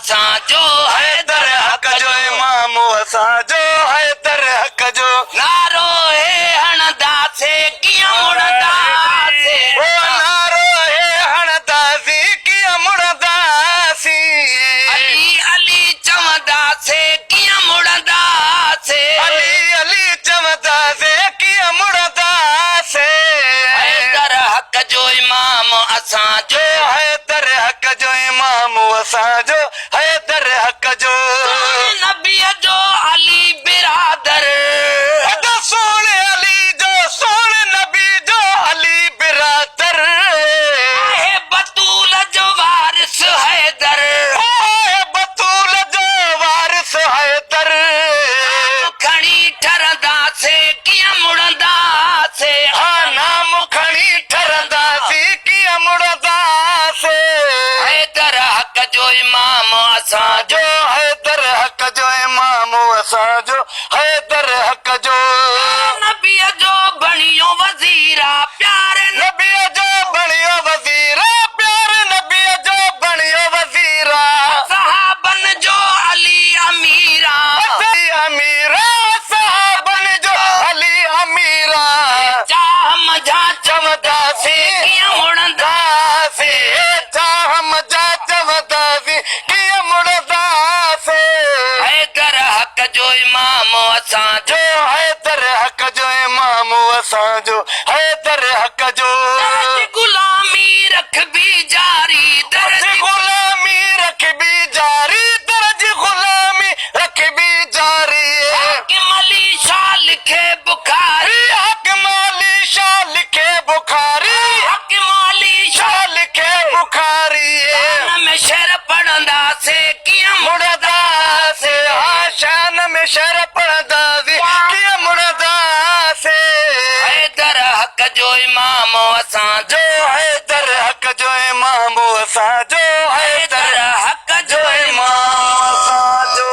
असांजो हैदर हक जो इमाम असांजो हैदर हक जो नारो हे हणंदासीं कीअं मुड़ंदासीं ओ नारो हे हणंदासीं कीअं मुड़ंदासीं अली अली चवंदासीं कीअं मुड़ंदासीं अली अली चवंदासीं कीअं मुड़ंदासीं हैदर हक जो इमाम असांजो हैदर हक जो इमाम असांजो हैदर हक जो नबीअ जो अली बिरादर सोने अली जो सोने नबी जो अली बिरादर आहे बतूल जो वारिस हैदर बतूल जो वारिस हैदर खणी ठरंदासीं कीअं मुड़ंदासीं नाम खणी ठरंदासीं कीअं मुड़ंदासीं हैदर हक जो इमाम असांजो हैदर हक जो इमाम असांजो हैदर हक जो नबीअ जो बणियो वज़ीरा प्यारे नबीअ जो बणियो वज़ीर प्यारे नबीअ जो बणियो वज़ीरा सहाबन जो अली अमीरा अमीरा साहबन जो अली अमीरा चाह मझा चवंदासीं कीअं मुड़ंदासीं चाह मजा चवंदासीं कीअं मुड़ंदासीं हैदर हक जो इमाम असांजो हैदर हक जो इमाम असांजो हैदर हक जो गुलामी रखबी जारी दर्ज गुलामी रखबी जारी दर्ज गुलामी रखबी जारी हाकिम अली शाह लिखे बुखारी हाकिम अली शाह लिखे बुखारी हाकिम अली शाह शाह लिखे बुखारी शान में शेर पढ़ंदासीं कीअं मुड़ंदासीं शान में शेर पढ़ंदासीं कीअं मुड़ंदासीं हैदर हक जो इमाम असांजो हैदर हक जो इमाम असांजो हैदर हक जो इमाम असांजो